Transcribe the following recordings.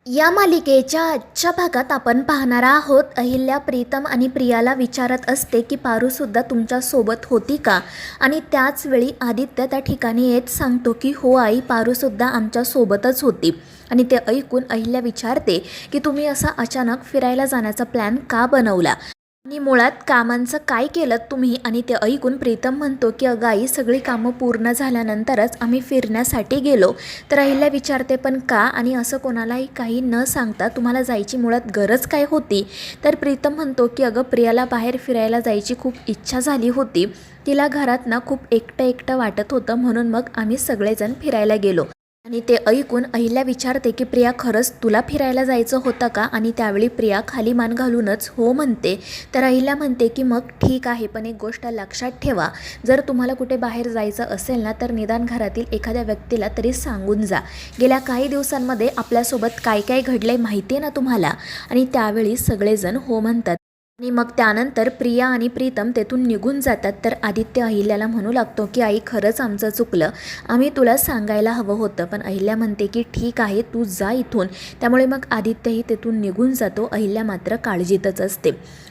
या मालिकेच्या आजच्या भागात आपण पाहणार आहोत. अहिल्या प्रीतम आणि प्रियाला विचारत असते की पारूसुद्धा तुमच्या सोबत होती का, आणि त्याच वेळी आदित्य त्या ठिकाणी येत सांगतो की हो आई, पारूसुद्धा आमच्या सोबतच होती. आणि ते ऐकून अहिल्या विचारते की तुम्ही असा अचानक फिरायला जाण्याचा प्लॅन का बनवला आणि मुळात कामांचं काय केलं तुम्ही. आणि ते ऐकून प्रीतम म्हणतो की अगं आई, सगळी कामं पूर्ण झाल्यानंतरच आम्ही फिरण्यासाठी गेलो. तर अहिल्या विचारते पण का, आणि असं कोणालाही काही न सांगता तुम्हाला जायची मुळात गरज काय होती. तर प्रीतम म्हणतो की अगं, प्रियाला बाहेर फिरायला जायची खूप इच्छा झाली होती. तिला घरात ना खूप एकटं एकटं वाटत होतं, म्हणून मग आम्ही सगळेजण फिरायला गेलो. आणि ते ऐकून अहिल्या विचारते की प्रिया, खरंच तुला फिरायला जायचं होतं का. आणि त्यावेळी प्रिया खाली मान घालूनच हो म्हणते. तर अहिल्या म्हणते की मग ठीक आहे, पण एक गोष्ट लक्षात ठेवा, जर तुम्हाला कुठे बाहेर जायचं असेल ना, तर निदान घरातील एखाद्या व्यक्तीला तरी सांगून जा. गेल्या काही दिवसांमध्ये आपल्यासोबत काय काय घडलंय माहिती आहे ना तुम्हाला. आणि त्यावेळी सगळेजण हो म्हणतात. आणि मग त्यानंतर प्रिया आणि प्रीतम तेथून निघून जातात. तर आदित्य अहिल्याला म्हणू लागतो की आई, खरंच आमचं चुकलं, आम्ही तुला सांगायला हवं होतं. पण अहिल्या म्हणते की ठीक आहे, तू जा इथून. त्यामुळे मग आदित्यही तेथून निघून जातो. अहिल्या मात्र काळजीतच असते.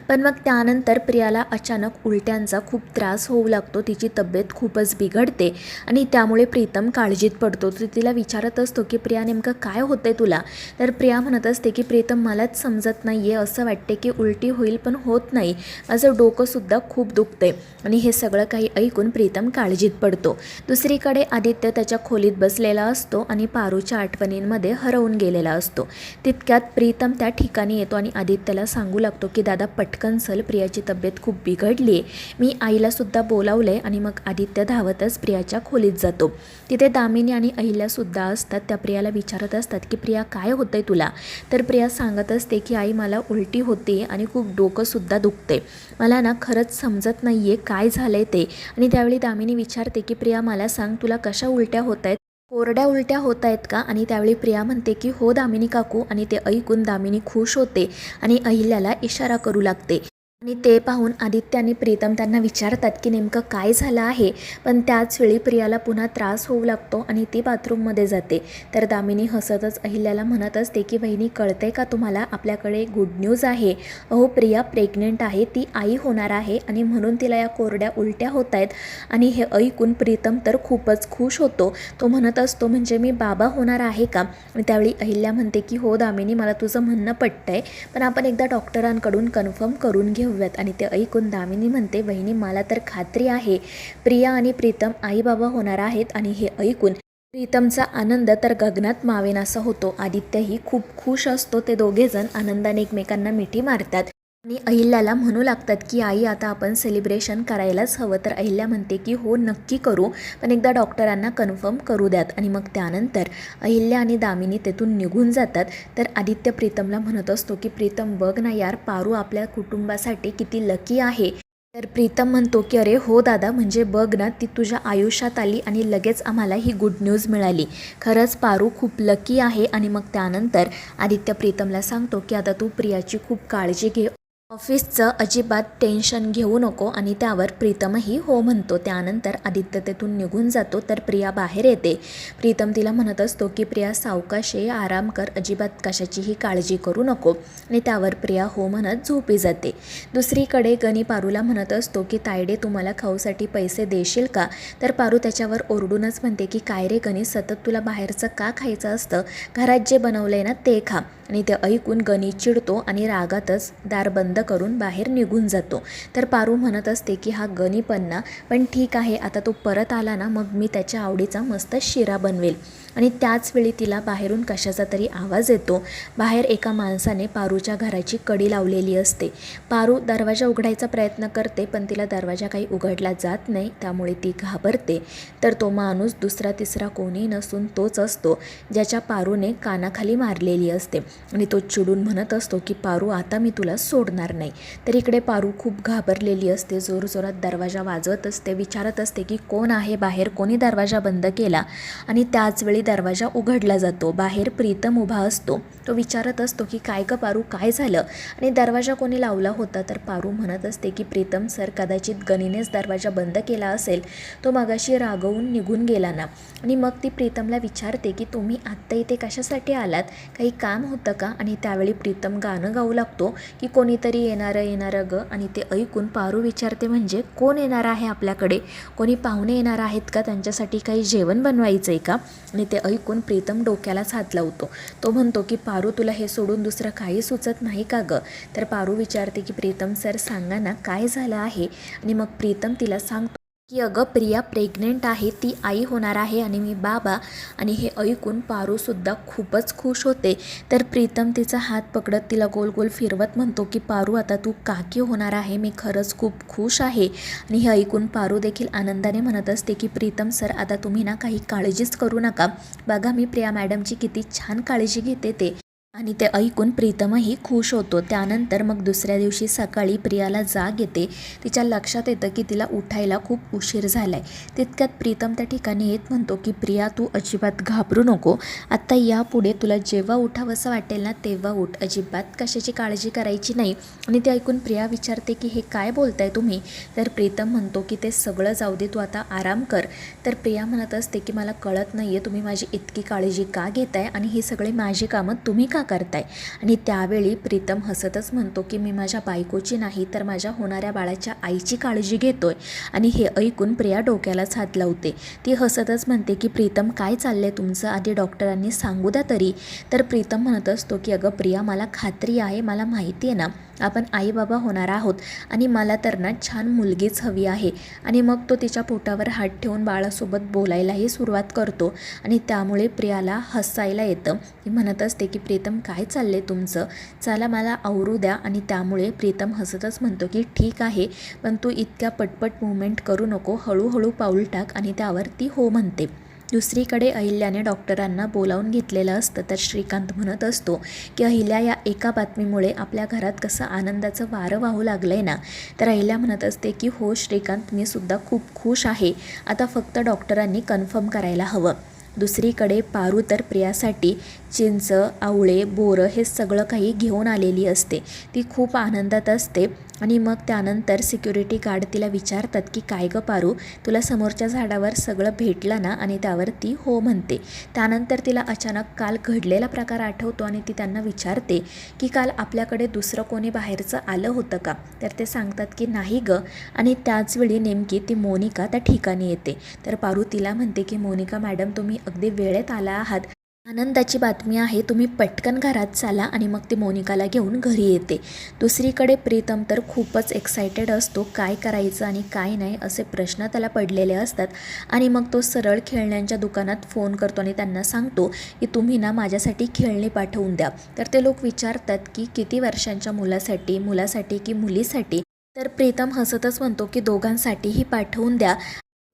पण मग त्यानंतर प्रियाला अचानक उलट्यांचा खूप त्रास होऊ लागतो. तिची तब्येत खूपच बिघडते आणि त्यामुळे प्रीतम काळजीत पडतो. तो तिला विचारत असतो की प्रिया, नेमकं काय होतंय तुला. तर प्रिया म्हणत असते की प्रीतम, मलाच समजत नाही आहे, असं वाटते की उलटी होईल पण होत नाही, माझं डोकंसुद्धा खूप दुखते. आणि हे सगळं काही ऐकून प्रीतम काळजीत पडतो. दुसरीकडे आदित्य त्याच्या खोलीत बसलेला असतो आणि पारूच्या आठवणींमध्ये हरवून गेलेला असतो. तितक्यात प्रीतम त्या ठिकाणी येतो आणि आदित्यला सांगू लागतो की दादा, पटकन चल, प्रियाची तब्येत खूप बिघडली आहे, मी आईलासुद्धा बोलावलं आहे. आणि मग आदित्य धावतच प्रियाच्या खोलीत जातो. तिथे दामिनी आणि अहिल्यासुद्धा असतात. त्या प्रियाला विचारत असतात की प्रिया, काय होतंय तुला. तर प्रिया सांगत असते की आई, मला उलटी होते आणि खूप डोकंसुद्धा दुखते, मला ना खरंच समजत नाही आहे काय झालं आहे ते. आणि त्यावेळी दामिनी विचारते की प्रिया, मला सांग, तुला कशा उलट्या होत आहेत, कोरड्या उलट्या होत आहेत का. आणि त्यावेळी प्रिया म्हणते की हो दामिनी काकू. आणि ते ऐकून दामिनी खुश होते आणि अहिल्याला इशारा करू लागते. आणि ते पाहून आदित्य आणि प्रीतम त्यांना विचारतात की नेमकं काय झालं आहे. पण त्याच वेळी प्रियाला पुन्हा त्रास होऊ लागतो आणि ती बाथरूममध्ये जाते. तर दामिनी हसतच अहिल्याला म्हणत असते की बहिणी, कळते का तुम्हाला, आपल्याकडे गुड न्यूज आहे. अहो, प्रिया प्रेग्नंट आहे, ती आई होणार आहे आणि म्हणून तिला या कोरड्या उलट्या होत आहेत. आणि हे ऐकून प्रीतम तर खूपच खुश होतो. तो म्हणत असतो, म्हणजे मी बाबा होणार आहे का. आणि त्यावेळी अहिल्या म्हणते की हो दामिनी, मला तुझं म्हणणं पटतंय, पण आपण एकदा डॉक्टरांकडून कन्फर्म करून घेऊयात. आणि ते ऐकून दामिनी म्हणते, बहिणी, मला तर खात्री आहे, प्रिया आणि प्रीतम आई बाबा होणार आहेत. आणि हे ऐकून प्रीतमचा आनंद तर गगनात मावेनासा होतो. आदित्यही खूप खुश असतो. ते दोघेजण आनंदाने एकमेकांना मिठी मारतात आणि अहिल्याला म्हणू लागतात की आई, आता आपण सेलिब्रेशन करायलाच हवं. तर अहिल्या म्हणते की हो, नक्की करू, पण एकदा डॉक्टरांना कन्फर्म करू द्यात. आणि मग त्यानंतर अहिल्या आणि दामिनी तेथून निघून जातात. तर आदित्य प्रीतमला म्हणत असतो की प्रीतम, बघ ना यार, पारू आपल्या कुटुंबासाठी किती लकी आहे. तर प्रीतम म्हणतो की अरे हो दादा, म्हणजे बघ ना, ती तुझ्या आयुष्यात आली आणि लगेच आम्हाला ही गुड न्यूज मिळाली, खरंच पारू खूप लकी आहे. आणि मग त्यानंतर आदित्य प्रीतमला सांगतो की आता तू प्रियाची खूप काळजी घे, ऑफिसचं अजिबात टेन्शन घेऊ नको. आणि त्यावर प्रीतमही हो म्हणतो. त्यानंतर आदित्य तेथून निघून जातो. तर प्रिया बाहेर येते. प्रीतम तिला म्हणत असतो की प्रिया, सावकाश ये, आराम कर, अजिबात कशाचीही काळजी करू नको. आणि त्यावर प्रिया हो म्हणत झोपी जाते. दुसरीकडे गणी पारूला म्हणत असतो की तायडे, तुम्हाला खाऊसाठी पैसे देशील का. तर पारू त्याच्यावर ओरडूनच म्हणते की काय रे गणी, सतत तुला बाहेरचं का खायचं असतं, घरात जे बनवलंय ना ते खा. आणि ते ऐकून गणी चिडतो आणि रागातच दार बंद करून बाहेर निघून जातो. तर पारू म्हणत असते की हा गणी पण ना, पण ठीक आहे, आता तो परत आला ना, मग मी त्याच्या आवडीचा मस्त शिरा बनवेल. आणि त्याच वेळी तिला बाहेरून कशाचा तरी आवाज येतो. बाहेर एका माणसाने पारूच्या घराची कडी लावलेली असते. पारू दरवाजा उघडायचा प्रयत्न करते, पण तिला दरवाजा काही उघडला जात नाही, त्यामुळे ती घाबरते. तर तो माणूस दुसरा तिसरा कोणी नसून तोच असतो ज्याच्या पारूने कानाखाली मारलेली असते. आणि तो चिडून म्हणत असतो की पारू, आता मी तुला सोडणार नाही. तर इकडे पारू खूप घाबरलेली असते, जोरजोरात दरवाजा वाजवत असते, विचारत असते की कोण आहे बाहेर, कोणी दरवाजा बंद केला. आणि त्याच वेळी वेळी दरवाजा उघडला जातो. बाहेर प्रीतम उभा असतो. तो विचारत असतो की काय ग पारू, काय झालं आणि दरवाजा कोणी लावला होता. तर पारू म्हणत असते की प्रीतम सर, कदाचित गनीनेच दरवाजा बंद केला असेल, तो मगाशी रागवून निघून गेला ना. आणि मग ती प्रीतमला विचारते की तुम्ही आत्ता इथे कशासाठी आलात, काही काम होतं का. आणि त्यावेळी प्रीतम गाणं गाऊ लागतो की कोणीतरी येणारं ग. आणि ते ऐकून पारू विचारते म्हणजे कोण येणार आहे आपल्याकडे, कोणी पाहुणे येणार आहेत का, त्यांच्यासाठी काही जेवण बनवायचं आहे का. आणि ते ऐकून प्रीतम डोक्यालाच हात लावतो. तो म्हणतो की पारू, तुला हे सोडून दुसरं काही सुचत नाही का ग. तर पारू विचारते की प्रीतम सर सांगा ना काय झालं आहे. आणि मग प्रीतम तिला सांगतो की अगं प्रिया प्रेग्नेंट आहे, ती आई होणार आहे आणि मी बाबा. आणि हे ऐकून पारूसुद्धा खूपच खुश होते. तर प्रीतम तिचा हात पकडत तिला गोल गोल फिरवत म्हणतो की पारू, आता तू काकी होणार आहे, मी खरंच खूप खुश आहे. आणि हे ऐकून पारू देखील आनंदाने म्हणत असते की प्रीतम सर, आता तुम्ही ना काही काळजीच करू नका, बघा मी प्रिया मॅडमची किती छान काळजी घेते ते. आणि ते ऐकून प्रीतमही खुश होतो. त्यानंतर मग दुसऱ्या दिवशी सकाळी प्रियाला जाग येते. तिच्या लक्षात येतं की तिला उठायला खूप उशीर झाला आहे. तितक्यात प्रीतम त्या ठिकाणी येत म्हणतो की प्रिया, तू अजिबात घाबरू नको, आत्ता यापुढे तुला जेव्हा उठावंसं वाटेल ना तेव्हा उठ, अजिबात कशाची काळजी करायची नाही. आणि ते ऐकून प्रिया विचारते की हे काय बोलताय तुम्ही. तर प्रीतम म्हणतो की ते सगळं जाऊ दे, तू आता आराम कर. तर प्रिया म्हणत असते की मला कळत नाही आहे तुम्ही माझी इतकी काळजी का घेताय आणि ही सगळी माझी कामं तुम्ही का करताय. आणि त्यावेळी प्रीतम हसतच म्हणतो की मी माझ्या बायकोची नाही तर माझ्या होणाऱ्या बाळाच्या आईची काळजी घेतोय. आणि हे ऐकून प्रिया डोक्यालाच हात लावते. ती हसतच म्हणते की प्रीतम काय चाललंय तुमचं, आधी डॉक्टरांनी सांगू द्या तरी. तर प्रीतम म्हणत असतो की अगं प्रिया, मला खात्री आहे, मला माहिती आहे ना आपण आई बाबा होणार आहोत आणि मला तर ना छान मुलगीच हवी आहे. आणि मग तो तिच्या पोटावर हात ठेवून बाळासोबत बोलायलाही सुरुवात करतो. आणि त्यामुळे प्रियाला हसायला येतं. ती म्हणत असते की प्रीतम काय चालले तुमचं, चला मला आवरू द्या. आणि त्यामुळे प्रीतम हसतच म्हणतो की ठीक आहे, पण तू इतक्या पटपट मूवमेंट करू नको, हळूहळू पाऊल टाक. आणि त्यावर ती हो म्हणते. दुसरीकडे अहिल्याने डॉक्टरांना बोलावून घेतलेलं असतं. तर श्रीकांत म्हणत असतो की अहिल्या, या एका बातमीमुळे आपल्या घरात कसं आनंदाचं वारं वाहू लागलं आहे ना. तर अहिल्या म्हणत असते की हो श्रीकांत, मी सुद्धा खूप खुश आहे, आता फक्त डॉक्टरांनी कन्फर्म करायला हवं. दुसरीकडे पारू तर प्रियासाठी चिंच, आवळे, बोरं हे सगळं काही घेऊन आलेली असते. ती खूप आनंदात असते. आणि मग त्यानंतर सिक्युरिटी गार्ड तिला विचारतात की काय गं पारू, तुला समोरच्या झाडावर सगळं भेटलं ना. आणि त्यावर ती हो म्हणते. त्यानंतर तिला अचानक काल घडलेला प्रकार आठवतो आणि ती त्यांना विचारते की काल आपल्याकडे दुसरं कोणी बाहेरचं आलं होतं का. तर ते सांगतात की नाही गं. आणि त्याचवेळी नेमकी ती मोनिका त्या ठिकाणी येते. तर पारू तिला म्हणते की मोनिका मॅडम, तुम्ही अगदी वेळेत आला आहात, आनंदाची बातमी आहे, तुम्ही पटकन घरात चाला. आणि मग ती मोनिकाला घेऊन घरी येते. दुसरीकडे प्रीतम तर खूपच एक्सायटेड असतो, काय करायचं आणि काय नाही असे प्रश्न त्याला पडलेले असतात. आणि मग तो सरळ खेळण्यांच्या दुकानात फोन करतो आणि त्यांना सांगतो की तुम्ही ना माझ्यासाठी खेळणी पाठवून द्या. तर ते लोक विचारतात की किती वर्षांच्या मुलासाठी की मुलीसाठी. तर प्रीतम हसतच म्हणतो की दोघांसाठीही पाठवून द्या.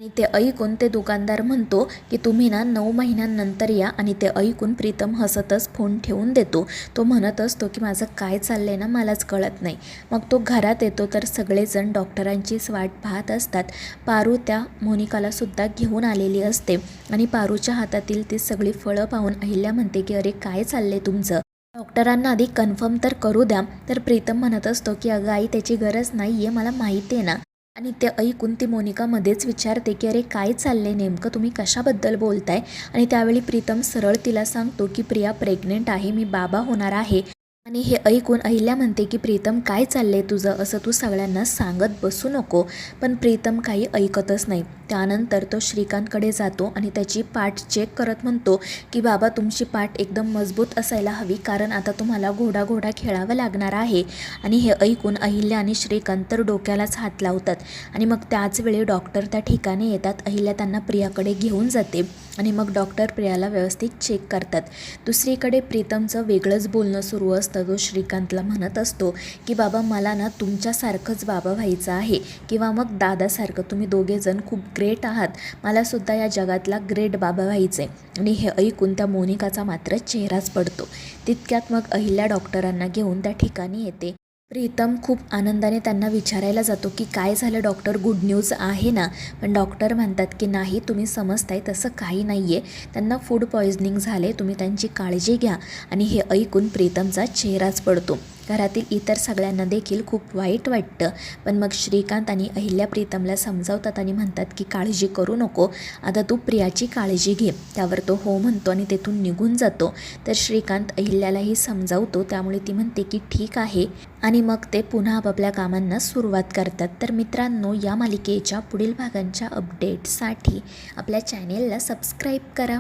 आणि ते ऐकून ते दुकानदार म्हणतो की तुम्ही ना 9 महिन्यांनंतर या. आणि ते ऐकून प्रीतम हसतच फोन ठेवून देतो. तो म्हणत असतो की माझं काय चाललंय ना मलाच कळत नाही. मग तो घरात येतो तर सगळेजण डॉक्टरांचीच वाट पाहत असतात. पारू त्या मोनिकालासुद्धा घेऊन आलेली असते. आणि पारूच्या हातातील ती सगळी फळं पाहून अहिल्या म्हणते की अरे काय चाललंय तुमचं, डॉक्टरांना आधी कन्फर्म तर करू द्या. तर प्रीतम म्हणत असतो की अगं आई, त्याची गरज नाही आहे, मला माहिती आहे ना. आणि ते ऐकून ती मोनिका मध्येच विचारते की अरे काय चाललंय नेमकं, तुम्ही कशाबद्दल बोलताय. आणि त्यावेळी प्रीतम सरळ तिला सांगतो की प्रिया प्रेग्नेंट आहे, मी बाबा होणार आहे. आणि हे ऐकून अहिल्या म्हणते की प्रीतम काय चाललंय तुझं, असं तू सगळ्यांना सांगत बसू नको. पण प्रीतम काही ऐकतच नाही. त्यानंतर तो श्रीकांतकडे जातो आणि त्याची पाठ चेक करत म्हणतो की बाबा, तुमची पाठ एकदम मजबूत असायला हवी, कारण आता तुम्हाला घोडा खेळावं लागणार आहे. आणि हे ऐकून अहिल्या आणि श्रीकांत तर डोक्यालाच हात लावतात. आणि मग त्याच वेळी डॉक्टर त्या ठिकाणी येतात. अहिल्या त्यांना प्रियाकडे घेऊन जाते. आणि मग डॉक्टर प्रियाला व्यवस्थित चेक करतात. दुसरीकडे प्रीतमचं वेगळंच बोलणं सुरू असतं. तो श्रीकांतला म्हणत असतो की बाबा, मला ना तुमच्यासारखंच बाबा व्हायचं आहे, किंवा मग दादासारखं. तुम्ही दोघेजण खूप ग्रेट आहात, मलासुद्धा या जगातला ग्रेट बाबा व्हायचं आहे. आणि हे ऐकून त्या मोनिकाचा मात्र चेहराच पडतो. तितक्यात मग अहिल्या डॉक्टरांना घेऊन त्या ठिकाणी येते. प्रीतम खूप आनंदाने त्यांना विचारायला जातो की काय झालं डॉक्टर, गुड न्यूज आहे ना? पण डॉक्टर म्हणतात की नाही, तुम्ही समजताय तसं काही नाही आहे, त्यांना फूड पॉइझनिंग झाले, तुम्ही त्यांची काळजी घ्या. आणि हे ऐकून प्रीतमचा चेहराच पडतो. घरातील इतर सगळ्यांना देखील खूप वाईट वाटतं. पण मग श्रीकांत आणि अहिल्या प्रीतमला समजावतात आणि म्हणतात की काळजी करू नको, आता तू प्रियाची काळजी घे. त्यावर तो हो म्हणतो आणि तेथून निघून जातो. तर श्रीकांत अहिल्यालाही समजावतो, त्यामुळे ती म्हणते की ठीक आहे. आणि मग ते पुन्हा आपापल्या कामांना सुरुवात करतात. तर मित्रांनो, या मालिकेच्या पुढील भागांच्या अपडेटसाठी आपल्या चॅनेलला सबस्क्राईब करा.